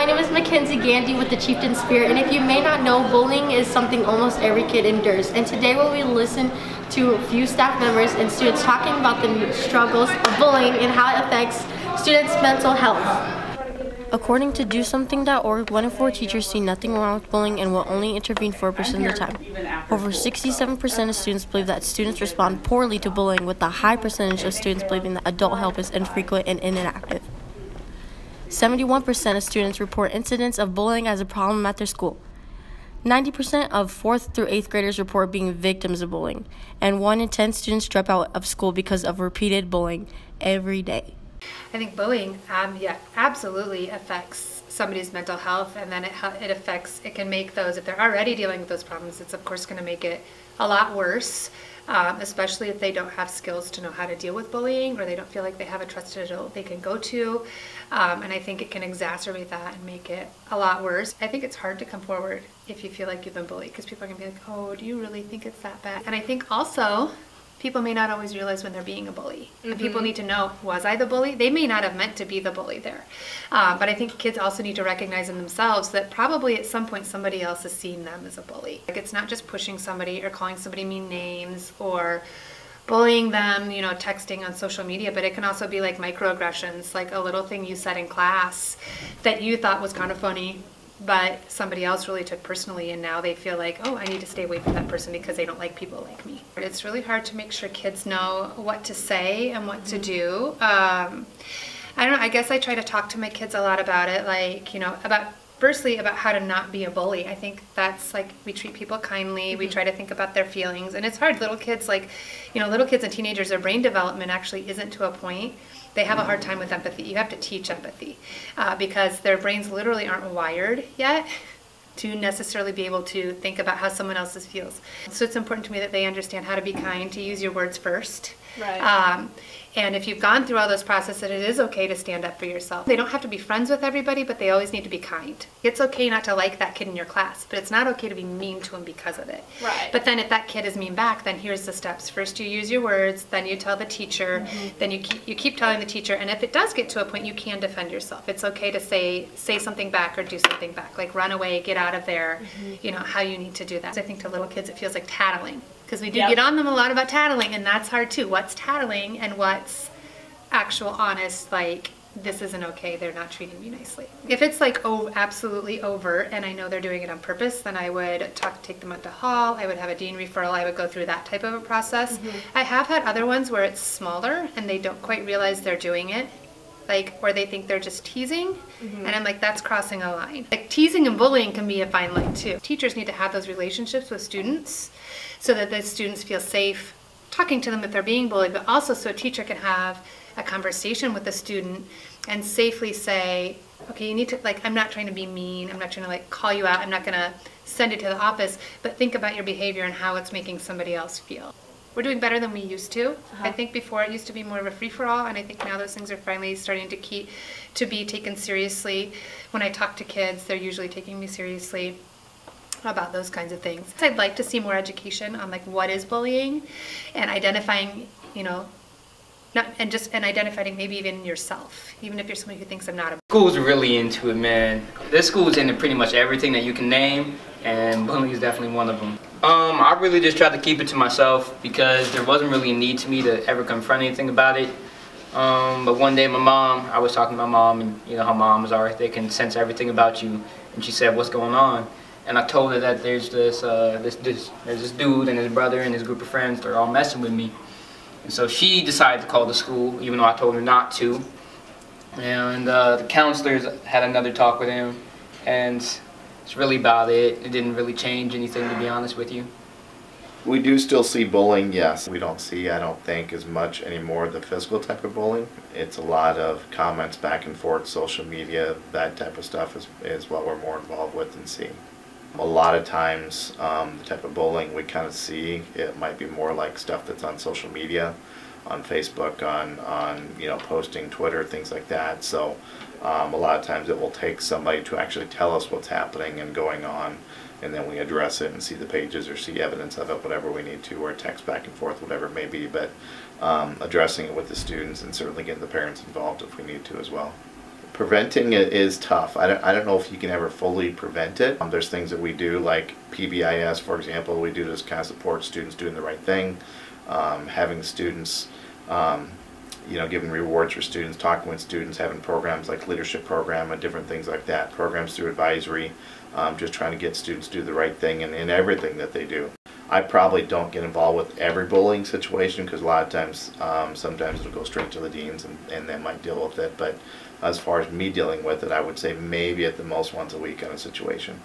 my name is McKenzie Gandy with the Chieftain Spirit, and if you may not know, bullying is something almost every kid endures. And today we'll be listening to a few staff members and students talking about the struggles of bullying and how it affects students' mental health. According to DoSomething.org, 1 in 4 teachers see nothing wrong with bullying and will only intervene 4% of the time. Over 67% of students believe that students respond poorly to bullying, with a high percentage of students believing that adult help is infrequent and inactive. 71% of students report incidents of bullying as a problem at their school. 90% of 4th through 8th graders report being victims of bullying, and 1 in 10 students drop out of school because of repeated bullying every day. I think bullying, absolutely affects somebody's mental health, and then it can make those, if they're already dealing with those problems, it's of course going to make it a lot worse, especially if they don't have skills to know how to deal with bullying, or they don't feel like they have a trusted adult they can go to, and I think it can exacerbate that and make it a lot worse. I think it's hard to come forward if you feel like you've been bullied, because people are going to be like, oh, do you really think it's that bad? And I think also, people may not always realize when they're being a bully. Mm-hmm. People need to know, was I the bully? They may not have meant to be the bully there. But I think kids also need to recognize in themselves that probably at some point somebody else has seen them as a bully. Like, it's not just pushing somebody or calling somebody mean names or bullying them, you know, texting on social media, but it can also be like microaggressions, like a little thing you said in class that you thought was kind of funny, but somebody else really took personally, and now they feel like, oh, I need to stay away from that person because they don't like people like me. It's really hard to make sure kids know what to say and what to do. I don't know, I guess I try to talk to my kids a lot about it, like, you know, firstly about how to not be a bully. I think that's like, we treat people kindly, we try to think about their feelings, and it's hard. Little kids, like, you know, little kids and teenagers, their brain development actually isn't to a point. They have a hard time with empathy. You have to teach empathy because their brains literally aren't wired yet to necessarily be able to think about how someone else's feels. So it's important to me that they understand how to be kind, to use your words first. Right. And if you've gone through all those processes, it is okay to stand up for yourself. They don't have to be friends with everybody, but they always need to be kind. It's okay not to like that kid in your class, but it's not okay to be mean to him because of it. Right. But then if that kid is mean back, then here's the steps. First you use your words, then you tell the teacher, then you keep telling the teacher, and if it does get to a point, you can defend yourself. It's okay to say something back or do something back, like run away, get out of there, you know, how you need to do that. I think to little kids it feels like tattling, because we do get on them a lot about tattling, and that's hard too. What's tattling and what's actual honest, like, this isn't okay, they're not treating me nicely. If it's like, oh, absolutely overt, and I know they're doing it on purpose, then I would take them up to hall, I would have a dean referral, I would go through that type of a process. I have had other ones where it's smaller and they don't quite realize they're doing it, like, or they think they're just teasing, and I'm like, that's crossing a line. Like, teasing and bullying can be a fine line too. Teachers need to have those relationships with students so that the students feel safe talking to them if they're being bullied, but also so a teacher can have a conversation with the student and safely say, okay, you need to, like, I'm not trying to be mean, I'm not trying to like call you out, I'm not gonna send you to the office, but think about your behavior and how it's making somebody else feel. We're doing better than we used to. I think before it used to be more of a free-for-all, and I think now those things are finally starting to be taken seriously. When I talk to kids, they're usually taking me seriously about those kinds of things. I'd like to see more education on like what is bullying and identifying, you know, and identifying maybe even yourself, even if you're somebody who thinks I'm not a... School's really into it, man. This school's into pretty much everything that you can name, and bullying is definitely one of them. I really just tried to keep it to myself because there wasn't really a need to me to ever confront anything about it. But one day I was talking to my mom, and you know how moms are, they can sense everything about you, and she said, what's going on? And I told her that there's this dude and his brother and his group of friends, they're all messing with me. And so she decided to call the school, even though I told her not to. And the counselors had another talk with him, and it's really about it. It didn't really change anything, to be honest with you. We do still see bullying, yes. We don't see, I don't think, as much anymore the physical type of bullying. It's a lot of comments back and forth, social media, that type of stuff is what we're more involved with and seeing. A lot of times, the type of bullying we kind of see, it might be more like stuff that's on social media, on Facebook, on you know, posting, Twitter, things like that. So a lot of times it will take somebody to actually tell us what's happening and going on, and then we address it and see the pages or see evidence of it, whatever we need to, or text back and forth, whatever it may be. But addressing it with the students and certainly getting the parents involved if we need to as well. Preventing it is tough. I don't know if you can ever fully prevent it. There's things that we do, like PBIS, for example, we do to kind of support students doing the right thing, having students, you know, giving rewards for students, talking with students, having programs like leadership program and different things like that, programs through advisory, just trying to get students to do the right thing in everything that they do. I probably don't get involved with every bullying situation because a lot of times, sometimes it'll go straight to the deans and they might deal with it. But as far as me dealing with it, I would say maybe at the most once a week on a situation.